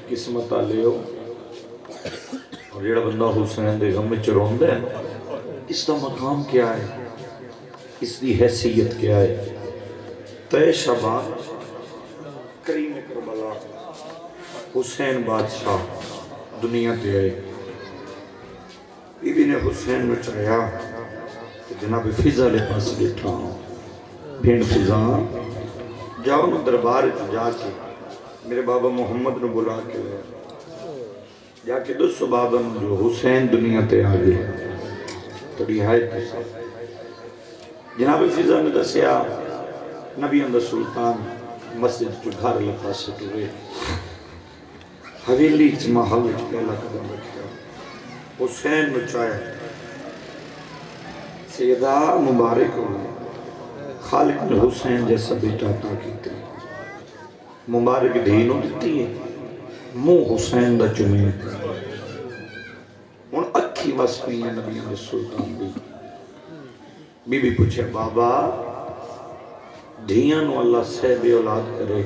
قسمت لے ہو اور جڑا بندہ حسین دے غم وچ روندا ہے اس کا مقام کیا ہے، اس کی حیثیت کیا ہے؟ تے شبان کریم کربلا حسین بادشاہ دنیا تے آئے، بی بی نے حسین میں چاہیا کہ جناب فضا لے پاس بیٹھا ہوں، بھینڈ فضا جاؤ نا دربار جا کے میرے بابا محمد نے بلا کے لے جا کے دو بابا جو حسین دنیا تے آگے تڑی ہائے کسا جناب فضا نے دسیا نبی اندر سلطان مسجد جو گھر لکھا سے ٹورے حویلی چ محل چ پہلا قدم رکھا حسین نے چاہیا سیدہ مبارک ہوئے خالق نے حسین جیسا بیٹا عطا کیتے مبارک دینوں دیتی ہے منہ حسین دا چمیں ان اکھی واسپی ہیں نبی اندر سلطان بی بی پوچھے بابا دھیاں نو اللہ صحب اولاد کرے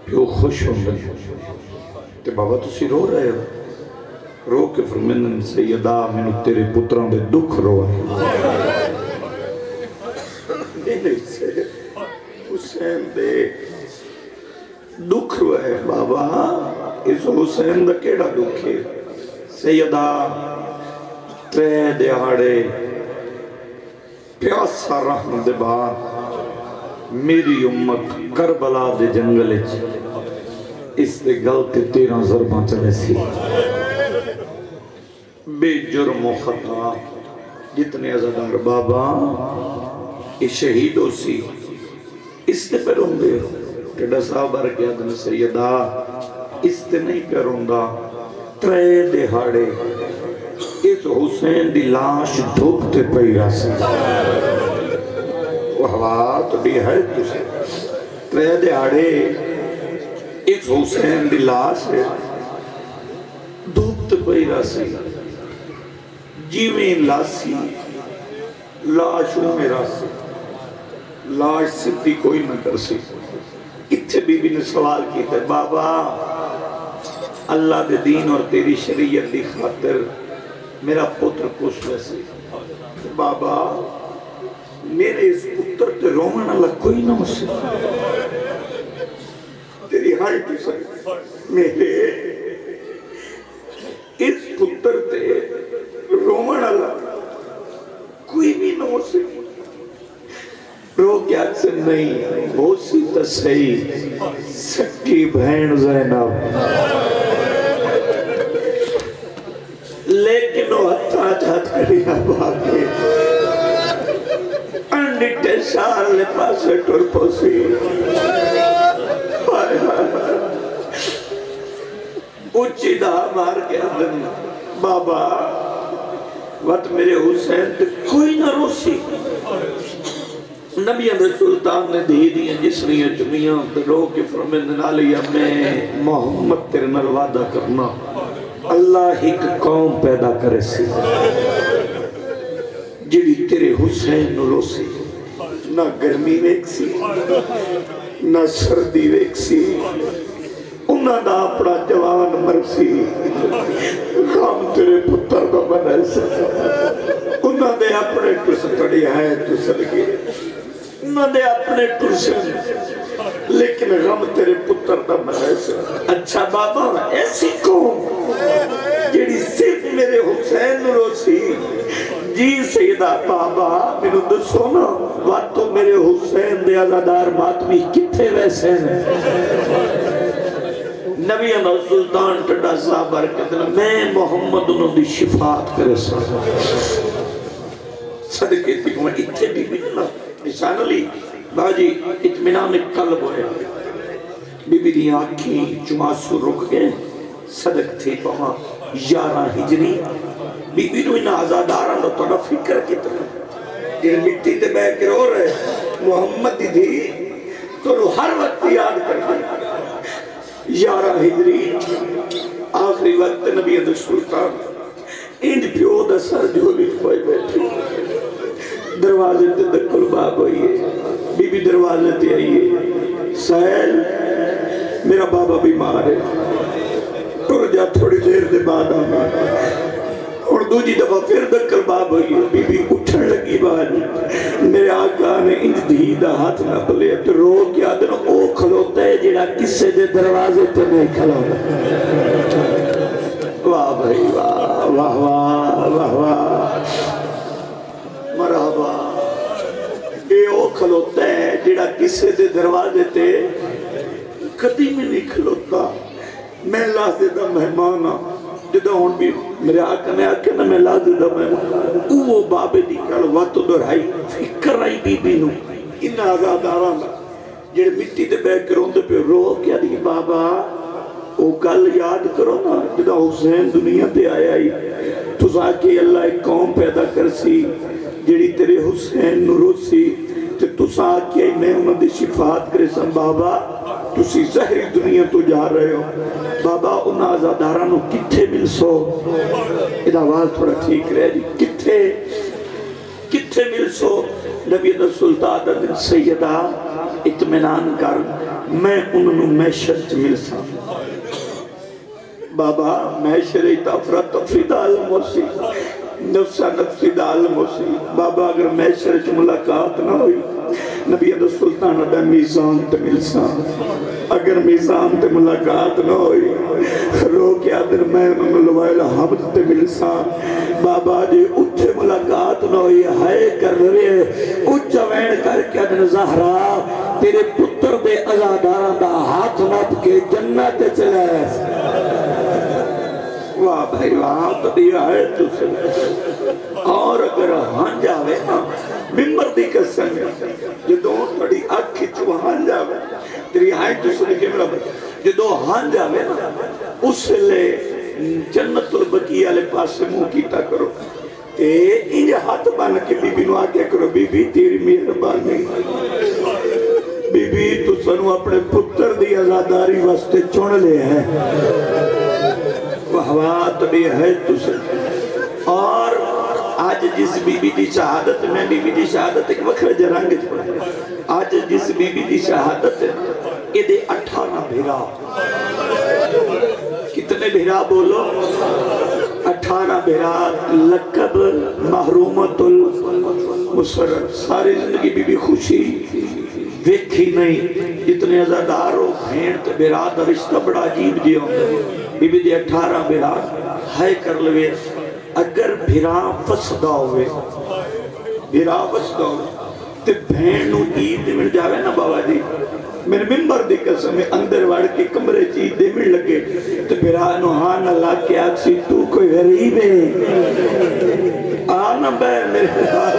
پیو خوش ہوں گے تے بابا تسی رو رہے ہو رو کے فرمندن سیدہ میں تیرے پتروں دے دکھ رو ہے نہیں سے حسین دے دکھ رو ہے بابا اس حسین دا کیڑا دکھ ہے سیدہ ترے دیہاڑے پیاسا رحمت دے بعد میری امت کربلا دے جنگل اس دے گلتے 13 ضرباں چلے سی بے جرم و خطا جتنے عزدار بابا اس شہید ہو سی اس نے پر ہوں دے ٹیڈا صاحب رکھیا دن سیدہ اس نے نہیں پر ہوں دا ترے دہاڑے اس حسین دی لاش دھوکتے پئی راسی وہ ہوا تو بھی ہے تجھے ترے دہاڑے اس حسین دی لاش دھوکتے پئی راسی جیویں لاسی لاشوں میں راسی لاش سدھی کوئی نہ کر سی اتھے بی بی نے سوال کی تھے بابا اللہ دے دین اور تیری شریعت دی خاطر میرا پتر کس ویسے بابا میرے اس پتر تے رومن اللہ کوئی نہ مسئلہ تیری ہائی کی سکتے میرے اس پتر تے رومن اللہ کوئی بھی نہ مسئلہ رو کیا سے نہیں ہو سی تسہی سکی بہن زینب لیکن وہ ہتھا جات کری آباگے انڈیٹے سال لے پاسے ٹور پوسی اچھی دا مار کے اندر بابا وقت میرے حسین تے کوئی نہ روسی نبی اندر سلطان نے دی دیا جسریاں چمیاں رو کے فرمندن علیہ میں محمد تیرے نال وعدہ کرنا اللہ ایک قوم پیدا کرے سی جڑی تیرے حسین نو روسی نہ گرمی ویک سی نہ سردی ویک سی انہاں دا اپنا جوان مرسی ہم تیرے پتر کو بنائے سکتا انہاں دے اپنے ٹسکڑی ہے تسلگی انہاں دے اپنے ٹرشن لیکن غم تیرے پتر دا بنائے سکتا اچھا بابا ایسی قوم جیڑی صرف میرے حسین روسی جی سیدہ بابا میں نے دسو نا وقت تو میرے حسین دے عزادار ماتمی کتھے ویسے ہیں نبی اندر سلطان ٹڈا صاحب برکتنا میں محمد انہوں دی شفاعت کرے صدقے تھی کہ میں اتھے بھی ملنا نشان علی باجی اطمینان قلب ہوئے بی بی دی آنکھیں چماسو رک گئے صدق تھی پہاں 11 ہجری بی بی نو انہا آزاداران تو نہ فکر کتنا جن مٹی دے بے کے رو رہے محمد دی تو نو ہر وقت یاد کرنا 11 ہجری آخری وقت نبی اندر سلطان انج پیو دا سر جھولی پوئی بیٹھی دروازے تے دکل باب ہوئی ہے بی بی دروازے تے آئیے سہل میرا بابا بیمار ہے، ٹر جا تھوڑی دیر دے بعد آنا۔ اور دوجی دفعہ پھر دکل باب ہوئی، بی بی اٹھن لگی بعد میرے آقا نے انج دھی دا ہاتھ نہ بلے تو رو کیا دن او کھلوتا ہے جیڑا کسے دے دروازے تے نہیں کھلوتا۔ واہ بھائی واہ واہ واہ واہ واہ مرحبا۔ اے او کھلوتا ہے جیڑا کسے دے دروازے تے کدی میں نہیں کھلوتا۔ میں لازدہ مہمان ہاں، جدہ ہون بھی میرے آقا نے آکے نا میں لازدہ مہمان اوہ بابے دی کل وقت درائی فکر آئی بی بی نو انہا آزاد آرانا جیڑے مٹی دے بے کروں دے پہ رو کیا دی بابا او کل یاد کرو نا جدہ حسین دنیا دے آیا ہی تو ساکے اللہ ایک قوم پیدا کرسی جیڑی تیرے حسین نورو سی تو ساکے میں انہوں دی شفاعت کرے سن بابا تسی زہری دنیا تو جا رہے ہو بابا ان آزادارانو کتھے مل سو ادھا آواز تھوڑا ٹھیک رہے جی کتھے مل سو نبی سلطان دن سیدہ اطمینان کر میں انہوں میشر مل سا بابا میشر اتفرہ تفرید عالم ہوسی نفسہ نفسی دا عالم ہوسی بابا اگر میشر ملاقات نہ ہوئی نبی سلطان دا میزان تے ملسا اگر میزان تے ملاقات نہ ہوئی رو کے آدر میں انہوں لوائل حمد تے ملسا بابا جی اچھے ملاقات نہ ہوئی ہائے کر رہے اچھا وین کر کے آدر زہرا تیرے پتر دے ازادارہ دا ہاتھ نپ کے جنت چلے واہ بھائی واہ تو دیا ہے تو سنے اور اگر ہاں جاوے نا ممبر دی قسم جدو تھوڑی آنکھی چو ہاں جاوے تیری ہائیں تو سنے کے میرا بچہ جدو ہاں جاوے نا اس لے جنت البقیہ لے پاس سے منہ کیتا کرو انجھے ہاتھ بانا کہ بی بی نو آگے کرو بی بی تیری مہربانی بی بی تو سنو اپنے پتر دی ازاداری واسطے چون لے ہیں وحوات بھی ہے تُسے اور آج جس بی بی دی شہادت میں بی بی دی شہادت ایک وقت جرانگ چھوڑا آج جس بی بی دی شہادت ہے یہ دے 18 بھیرا کتنے بھیرا بولو 18 بھیرا لقب محرومت المسرر ساری زندگی بی بی خوشی دیکھی نہیں اتنے ازادار ہو بھینٹ بیراد رشتہ بڑا عجیب دیوں بی بی دی 18 بیراد ہائے کر لوے اگر بھیرا فسدہ ہوئے بھیرا فسدہ ہوئے تے بھینٹوں عید مل جاوے نا بابا جی میرے ممبر دی قسم میں اندر وڑ کے کمرے چیز دے مل لگے تو بھیرا نوحان اللہ کے آکسی تو کوئی غریب ہے آنا بے میرے حال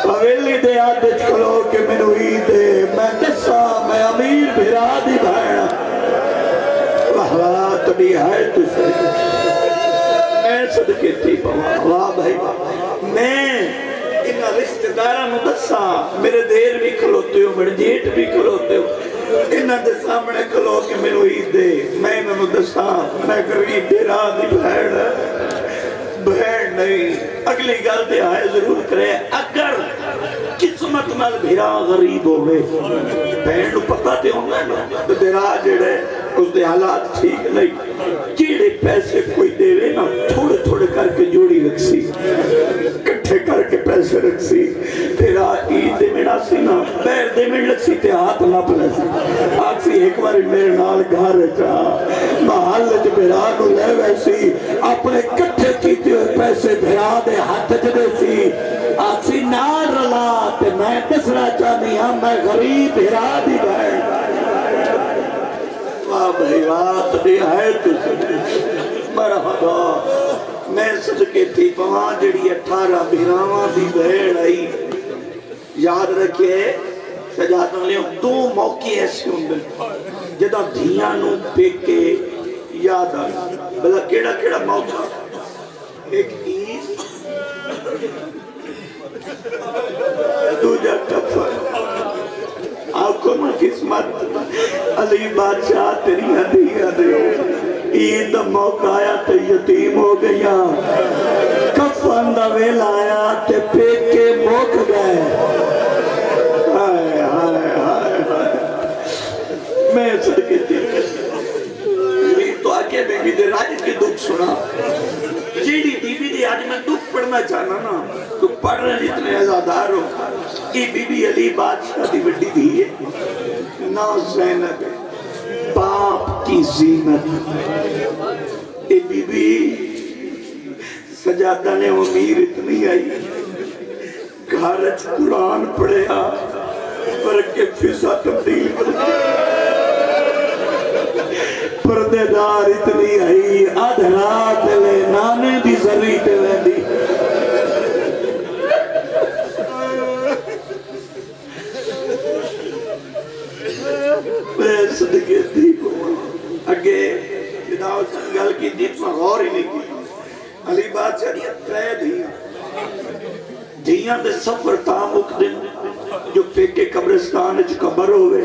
پویلی دے آدھے چکلو کہ میں نو عید ہے میں دسا میں امیر بھیرا دی بھائنا وحوات بھی ہے تو سے میں صدقے تھی واہ بھائی میں انہا رشتہ دارہ نو دسا میرے دیر بھی کھلوتے ہو میرے جیٹ بھی کھلوتے ہو انہا دے سامنے کھلو کہ میں نو عید دے میں انہا دسا میں غریب بھیرا دی بھائنا بہن نہیں اگلی گل دے آئے ضرور کرے اگر قسمت نال بھیرا غریب ہوئے بہن پتہ تے ہوں گے تو بھیرا جڑے اس دے حالات ٹھیک نہیں جیڑے پیسے کوئی دے رہے نا تھوڑے تھوڑے کر کے جوڑی رکھ سی کٹھے کر کے پیسے رکھ سی بھیرا عید دے میں سی نا پیر دے میں لگ سی تے ہاتھ نہ پلے سی آج سی ایک باری میرے نال گھر چاہ محل جو بھیرا نو لے ویسی اپنے کٹھے کیتے ہوئے پیسے بھیرا دے ہاتھ جدے سی آج سی نار رلا تے میں دسنا چاہنی ہاں میں غریب بھیرا دی بھائی واہ بھائی وات بھی ہے تو سکتے مرحبا میں صدقے تھی پوان جڑی 18 بھیراواں دی بھیڑ آئی یاد رکھے سجادوں لے دو موقع ایسے ہوں گے جدہ دھیاں نو پیکے یاد آئی بلا کیڑا کیڑا موقع ایک عید دو جا کفر آنکھوں میں قسمت علی بادشاہ تیری ہدیہ دے عید دا موقع آیا تے یتیم ہو گیا کفن دا ویل آیا تے پیکے موک گئے ہائے ہائے ہائے میں صدقے کے تو آکے بی بی دے راج کے دکھ سنا جیڑی بی بی دے آج میں دکھ پڑھنا چاہنا نا تو پڑھ رہے اتنے ازادار ہو یہ بی بی علی بادشاہ دی بڑی دی ہے نا زینب باپ کی زینت اے بی بی سجادہ نے امیر اتنی آئی گھارج قرآن پڑھیا پر کے فضا تبدیل کر پردے دار اتنی آئی آدھ رات لے نانے دی ذری تے ویندی میں صدقے دی کو اگے جناو سنگل کی دیت میں غور ہی نہیں کی علی بادشاہ دیا ترے دھیاں دے سفر تامک دن جو پیکے قبرستان جو قبر ہوئے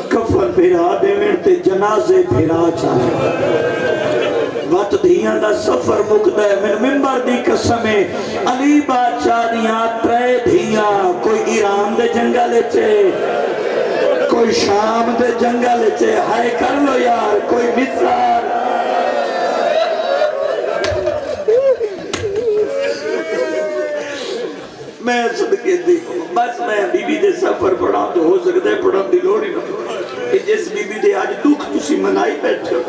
کفن بھیرا دیویں تے جنازے بھیرا چاہے وقت دھیاں دا سفر مکدہ ہے من ممبر دی قسمیں علی بادشاہ دیاں ترے دھیاں کوئی ایران دے جنگل چے کوئی شام دے جنگل چے ہائے کر لو یار کوئی مصر میں صدقے دیکھوں بس میں بی بی دے سفر پڑھا تو ہو سکتا ہے پڑھا دی لوڑی نہ کہ جس بی بی دے آج دکھ تسی منائی بیٹھے ہو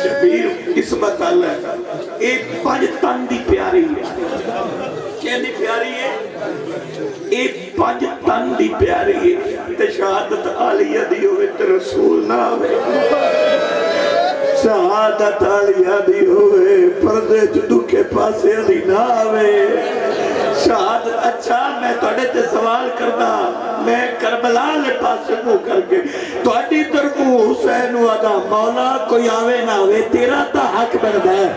شبیر قسمت اللہ ایک پانچ تن دی پیاری ہے کیا دی پیاری ہے ایک پانچ تن دی پیاری ہے تے شہادت آلیہ دی ہوئے تے رسول نہ ہوئے شہادت آلیہ دی ہوئے پردے جدو کے پاسے علی نہ ہوئے شہادت اچھا میں توڑے تے سوال کرنا میں کربلا لے پاسے مو کر کے توڑی ترکو حسین وعدہ مولا کوئی آوے نہ ہوئے تیرا تا حق بردہ ہے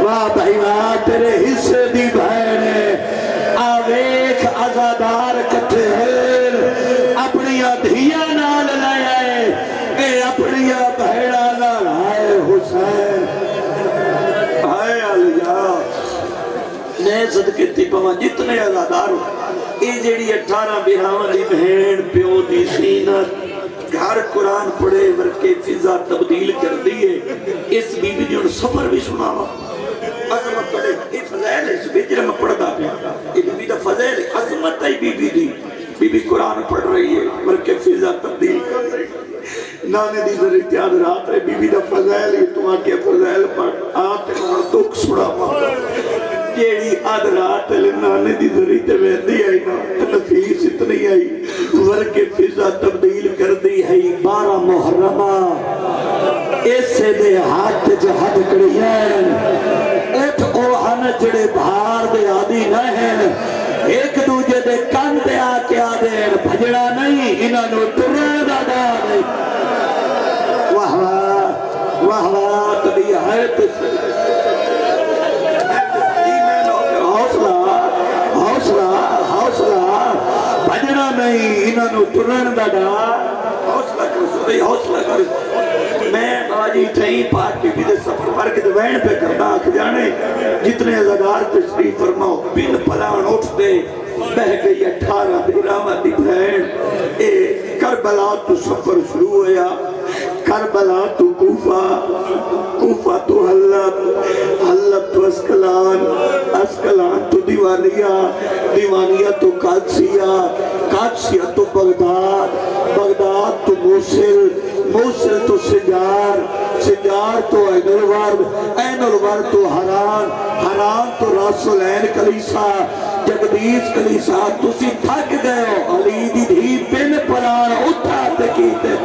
واہ بھائی واہ تیرے حصے دی بہنے آویک عزادار کٹھے ہیں اپنی دھیا نال لائے اے اپنی بہڑا نال آئے حسین آئے علیہ میں صدقے تھی پاں جتنے عزادار ہو اے جیڑی 18 بیراں دی بہن پیو دی سینت گھر قرآن پڑھے ورکے فضا تبدیل کر دیئے اس بی بی نے سفر بھی سناوا عظمت پڑھے یہ فضائل ہے اس بیجرہ میں پڑھ دا پیا یہ بی بی دا فضائل ہے عظمت ہے بی بی دی بی بی قرآن پڑھ رہی ہے ورکے فضا تبدیل کر رہی ہے نانے دی ذریعہ اتیاد رات ہے بی بی دا فضائل ہے تم آکے فضائل پڑھ آتے نمار دکھ سڑا پاتا جیڑی آدھ رات نانے دی ذریعہ ویندی آئی نا نفیس اتنی آئی ورکے فضا تبدیل کر دی ہے 12 محرمہ ایسے دے ہاتھ جہد کڑیاں اٹھ اوہن جڑے بھار دے آدھی نہ ہیں ایک دوجہ دے کن دے آکے آدھیں بھجڑا نہیں انہاں نو ترین دادا نہیں واہ واہ واہ تبھی ہے تسے حوصلہ بھجنا نہیں انہوں نے ترن دادا حوصلہ کر میں آجی ٹھائیں پاک بی بی دے سفر پر کے دوین پہ کرنا آکھ جانے جتنے ازادار تشریف فرماؤ بین پلان اٹھ دے بہ گئی 18 بیراں دی بہن اے کربلا تو سفر شروع ہویا کربلا تو کوفہ کوفہ تو حلب حلب تو اسکلان اسکلان تو دیوانیہ تو قادسیہ تو بغداد بغداد تو موصل تو سجار تو عین الورد تو حران تو راس العین کلیسا جگدیش کلیسا تسی تھک گئے ہو علی دی دھی پن پران اٹھا تکیتے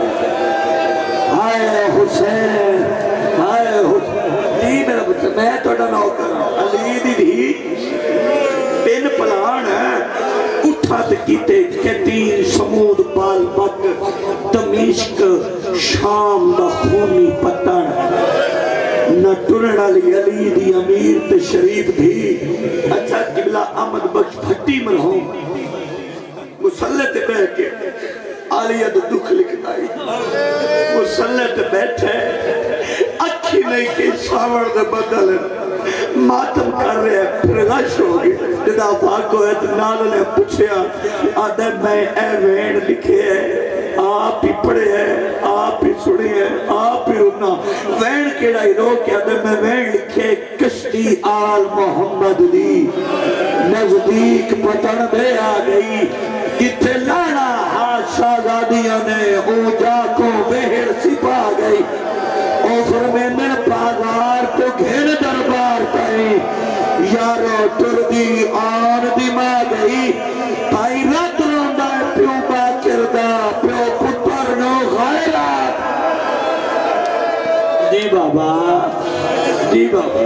ہائے حسین جی میرا بچہ میں توڑا نوکر علی دی دھی پن پلان اٹھا تکیتے کتین سمود بال بک دمشق شام دا خونی پتن نہ ٹرن علی دی امیر تے شریف بھی اچھا قبلہ احمد بخش بھٹی مرحوم مسلح تے بیٹھ کے آلیہ دو دکھ لکھتائی مسلح تے بیٹھے اکھی نہیں کہ ساور دے بدل ماتم کر رہے ہیں پھر غش ہوگی جدا پاک کو ہے تو نال نے پوچھیا آدھے میں اے وین لکھے ہے آپ ہی پڑھے ہیں آپ ہی سنے ہیں آپ ہی رکنا وین کیڑا ہی رو کیا دے میں وین لکھے کشتی آل محمد دی نزدیک پتن دے آ گئی اتھے لانا ہاتھ شاہزادیاں نے اونجا کو بہر سپا گئی اوفر میں من پازار تو گھر دربار تائیں یارو تردی آن دی ماں گئی بھائی رات روندہ پیو باکر دا پیو پتر نو غیرات جی بابا جی بابا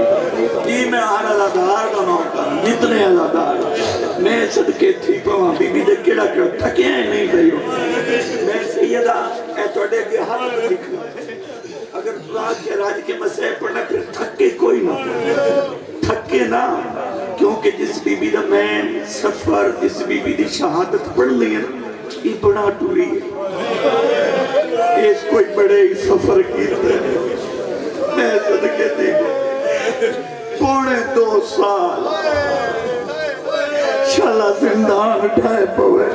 جی میں آن ازادار کا نوکا جتنے ازادار میں صدقے تھی پاں بی بی دے کیڑا کیڑا تھکے ہیں نہیں بھائیو میں سیدہ اے توڑے کے حق دکھنا اگر راج کے راج کے مسئلے پڑھنا پھر تھکے کوئی نہ تھکے نہ کیونکہ جس بی بی دا میں سفر جس بی بی دی شہادت پڑھ لی ہے یہ بڑا ٹوری ہے اس کوئی بڑے ہی سفر کیتے ہیں میں صدقے دی پونے 2 سال شالہ زندان اٹھائے پوے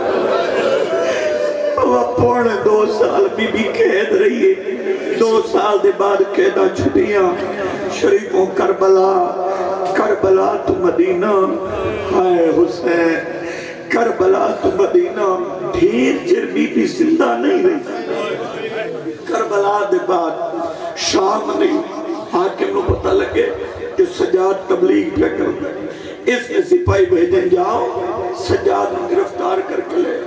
وہ پونے 2 سال بی بی قید رہی ہے 2 سال دے بعد قیدہ چھٹیاں شریفوں کربلا تو مدینہ ہائے حسین کربلا تو مدینہ ڈھیر چر بی بی زندہ نہیں رہی کربلا دے بعد شام نہیں حاکم نو پتہ لگے کہ سجاد تبلیغ پہ کرتا ہے اس نے سپاہی بھیجیں جاؤ سجاد نے گرفتار کر کے لے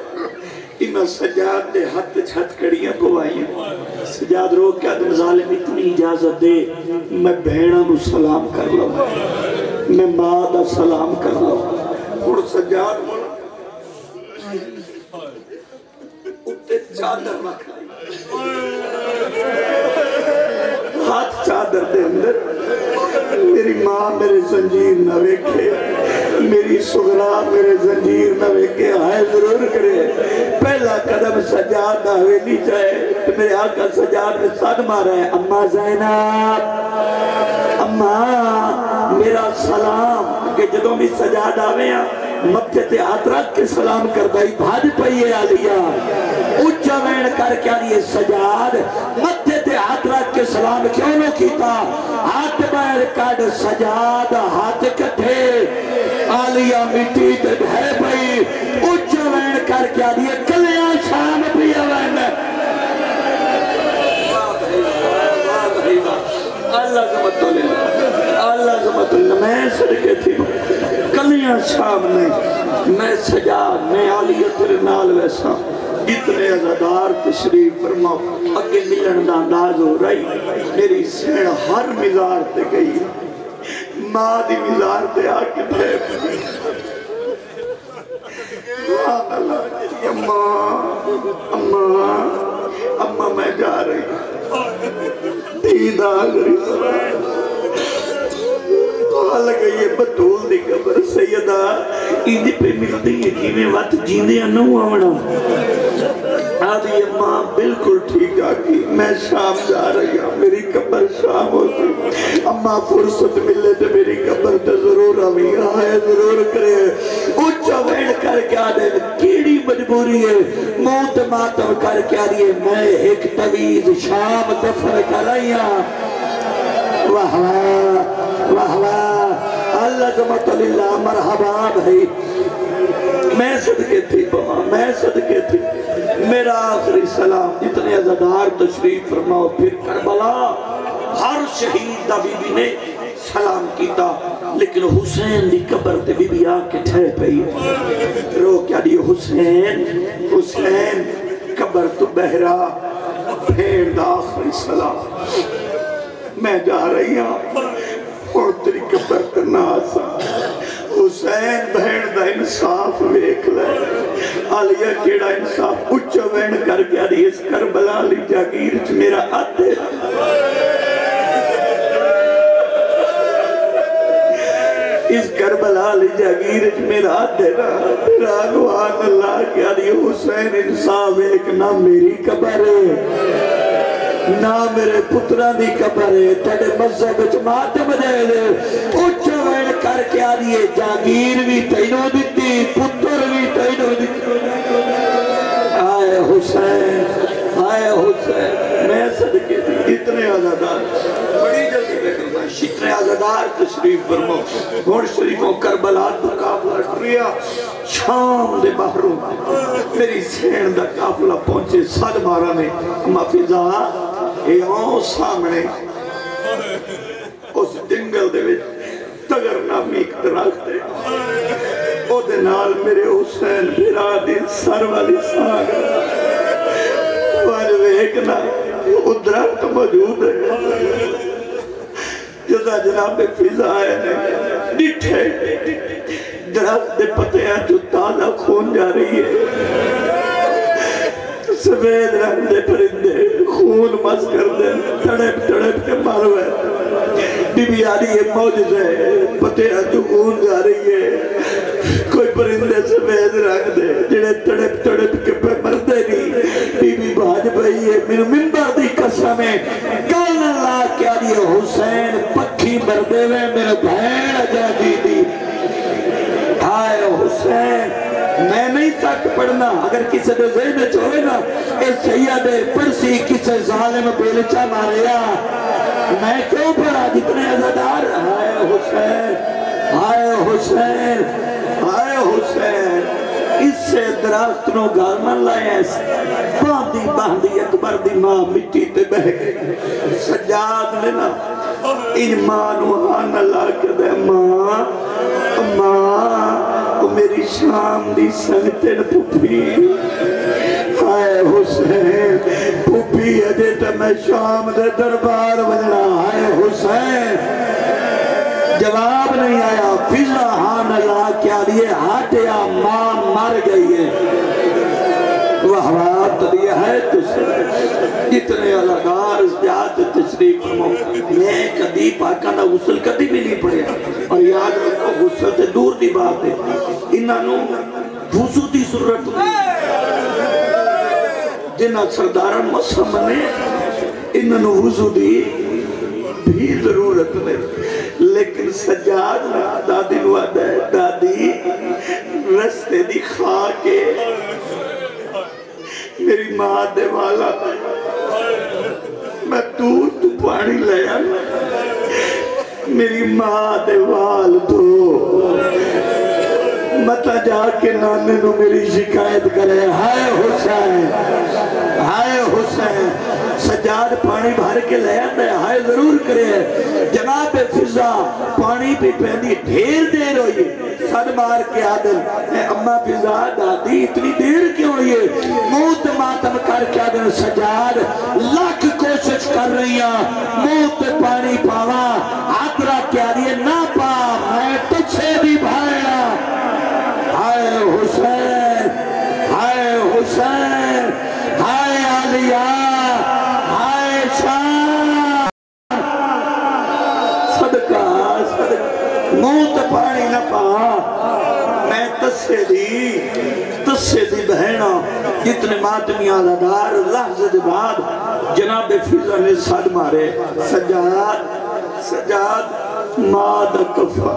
انہا سجاد دے ہاتھ چھت کڑیاں کو آئی ہیں سجاد رو کیا دن ظالم اتنی اجازت دے میں بہنہ نو سلام کر لوں میں ماں دا سلام کر لوں اور سجاد مولا اتے چادر رکھ ہاتھ چادر دے اندر میری ماں میرے زنجیر نہ ویکھے میری سغرا میرے زنجیر نہ ویکھے آئے ضرور کرے پہلا قدم سجاد نہ ہوئے جائے تو میرے آقا سجاد میں صد مارا ہے اماں زینب اماں میرا سلام کہ جدوں بھی سجاد آوے ہیں مکہ تے ہاتھ رکھ کے سلام کر دائی بھاج پئیے آلیا اچھا وین کر کے آلیے سجاد مکہ تے ہاتھ رکھ کے سلام کیوں نہ کیتا ہاتھ بیر کڑ سجاد ہاتھ کٹھے آلیا مٹی تے بھے پئی اچھا وین کر کے آلیے کلیاں شام پیا وین اللہ زمت اللہ میں صدقے تھی کلیاں شام نہیں میں سجاد میں آلیت رنال ویسا اتنے ازادار تشریف فرماؤ اگے ملن دا انداز ہو رہی میری سین ہر مزار تے گئی ماں دی مزار تے آکے تھے اماں میں جا رہی دیدہ گری لگا یہ بطول دی قبر سیدہ ایدی پہ ملتی ہے کہ میں وقت جیندے انہوں آونا آدھی اماں بالکل ٹھیک آگی میں شام جا رہی ہوں میری قبر شام ہوتی اماں فرصت ملے تو میری قبر تو ضرور آوی آئے ضرور کرے اچھا وین کر کے آدھے کیڑی مجبوری ہے موت ماتم کر کے آدھے میں ایک طویز شام دفر کر رہی ہوں واہ واہ واہ اللہ زمت اللہ مرحبا بھائی میں صدقے تھی میں صدقے تھی میرا آخری سلام اتنے عزدار تشریف فرماؤ پھر کربلا ہر شہید دا بی بی نے سلام کیتا لیکن حسین دی قبر تے بی بی آکے ٹھہر پئی رو کیا دی حسین قبر تو بہرا پھیر دا آخری سلام میں جا رہی ہوں اور تیری قبر کرنا آسا حسین بہن دا انصاف ویکھ لے آلیا کیڑا انصاف اچھا وین کر کے آدھی اس کربلا لی جاگیر چ میرا آتے اس کربلا لی جاگیر چ میرا آتے راگوان اللہ کے آدھی حسین انصاف ایک نہ میری قبر ہے نہ میرے پترہ دی قبر ہے تیرے مذہب وچ ماتم جائے دے اچھا وین کر کے آدھیے جاگیر بھی تینوں دیتی پتر بھی تینوں دیتی آئے حسین ہائے حسین میں صدقے دی اتنے عزادار بڑی جلدی بکرنا اتنے عزادار تشریف فرمو گھوڑ شریفوں کربلا تو قافلہ ٹریا شام دے بحروں میری سین دا قافلہ پہنچے سد مارا نے اما فضا اے آؤں سامنے اس جنگل دے وچ تگر نامی ایک درخت ہے او دے نال میرے حسین بھرا دی سر والی ساگ واجب ایکنا او درخت موجود ہے جدا جناب فضا ہے ڈٹھے درخت دے پتیاں جو تازہ خون جا رہی ہے سفید رنگ دے پرندے خون مس کر دے تڑپ تڑپ کے مارو ہے بی بی آدھی یہ موجز ہے پتیاں جو خون جا رہی ہے کوئی پرندے سفید رنگ دے جڑے تڑپ تڑپ کے پہ مردے نہیں بی بی بھاج بھائی ہے میرے منبر دی قسم ہے کل اللہ کیا دیئے حسین پکھی مردے ہوئے میرے بھین جادی دی ہائے حسین میں نہیں تک پڑھنا اگر کسی دے ذہن چوئے نا اے سید پرسی کسی ظالم بیلچہ ماریا میں کیوں پڑھا جتنے عزادار ہائے حسین ہائے حسین ہائے حسین اس سے درخت نو گارمن لائے ہیں باندھی اکبر دی ماں مٹی تے بہ گئی سجاد لینا ان ماں نو آن اللہ کے دے ماں میری شام دی سنگتن پھوپھی ہائے حسین پھوپھی اجے تے میں شام دے دربار بجنا ہائے حسین جواب نہیں آیا فضا ہاں اللہ کیا دیئے ہاتیا ماں مر گئی ہے وحوات دیا ہے تجھے اتنے علاقار جات تشریف میں کدی پاکانہ غسل کدی بھی نہیں پڑے اور یاد رکھو غسل تے دور دی بات ہے انہوں وضو دی ضرورت جنہ سرداران مسلم نے انہوں وضو دی بھی ضرورت نہیں لیکن سجاد میں دادی نوادہ ہے دادی رستے دی خواہ کے میری ماں دے والا میں دور تو پانی لیا میری ماں دے وال دو متا جا کے نانے نو میری شکایت کرے ہائے حسین ہائے حسین سجاد پانی بھر کے لے آتا ہے ہائے ضرور کرے جناب فضا پانی پہ پہنی ڈھیر دیر ہوئی سد مار کے عادل اما فضا دادی اتنی دیر کیوں ہوئی ہے موت ماتم کر کے عادل سجاد لاکھ کوشش کر رہی ہیں موت پانی پاوا آترا کیا دیئے نہ پا میں تجھ سے بھی بھائینا ہائے حسین ہائے حسین ہائے علیہ ہائے شان صدقہ صدقہ موت پانی نہ پا میں تسے دی بہنہ جتنے ماتمی آزادار لحظہ دے بعد جناب فضا نے ساتھ مارے سجاد ماں دا کفا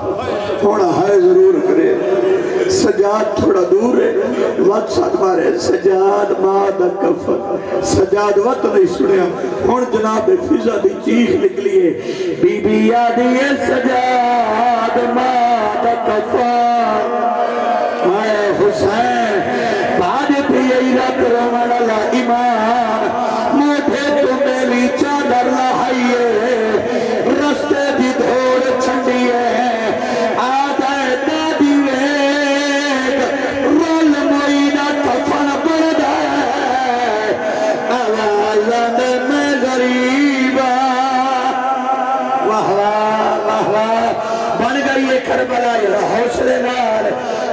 تھوڑا ہے ضرور کرے سجاد تھوڑا دور ہے وقت ساتھ مارے سجاد ماں دا کفا سجاد وقت نہیں سنیا ہون جناب فضا دی چیخ نکلیے بی بی یادیے سجاد ماں دا کفا اے حسین بعد بھی یہی رکھ رومن اللہ ایمان مجھے تو میری چادر لہائیے رستے دی دھوڑ چھنڈیے آدھائے دادی ویگ رول موئیدہ کفن بردہ آوازن میں غریبہ واہ بن گئی یہ کربلا یہ حوصلے نار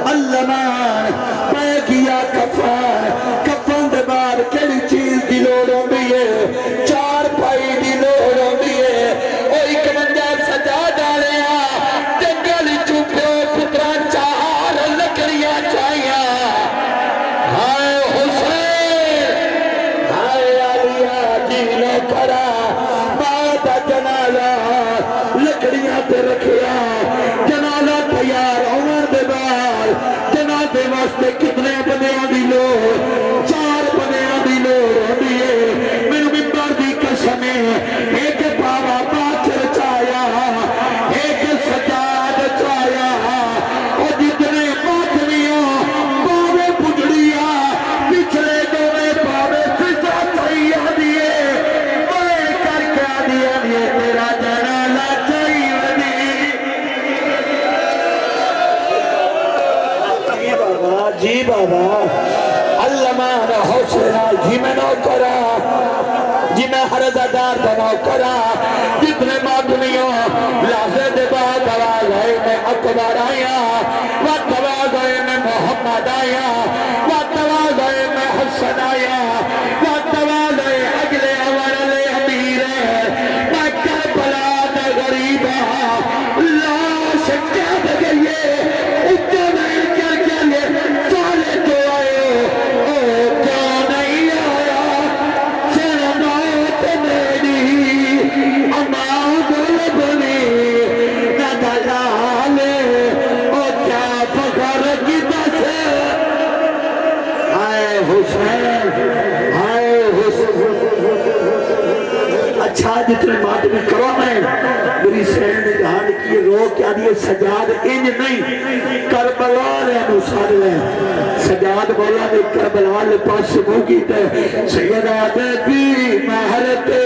اللہمان پہ کیا کفن دے بار کیلی چیز دی لوڑوں دیئے چار پائی دی لوڑوں دیئے او ایک منجا سجا ڈالیا جنگل چوپے پتران چار لکڑیاں چاہیاں ہائے حسین ہائے علیہ جیلو کھڑا بات جنازہ لکڑیاں تے رکھیا جنازہ تیار عمر دے بار جنازے واسطے کتنے بنیاں دی لوڑ چار بنیاں دی لوڑ ہوندی ہے بابا علامہ حسین جی میں نو کرا جی میں حرزادار بنو کرا جتنے مادمیوں لازے دے بعد آوازائے میں اکبر آیا وقت آوازائے میں محمد آیا وقت آوازائے میں حسن آیا وقت آوازائے اگلے عوالے امیر میں کربلا دا غریبہ لا شکا بگئیے اتنے میں کر کے لئے سالے تو آئے او کیا نہیں آیا سرمات میری اما بول بنی نہ دلالے او کیا فخر کی دس آئے حسین آئے حسین اچھا جتنے مادمی کرو میں میری سین نے جہاں کی رو کیا دیئے سجاد انج نہیں کربلا رہے نصار لیں سجاد بولا نے کربلا لے پاس مو کی تے سیدہ بی محرتے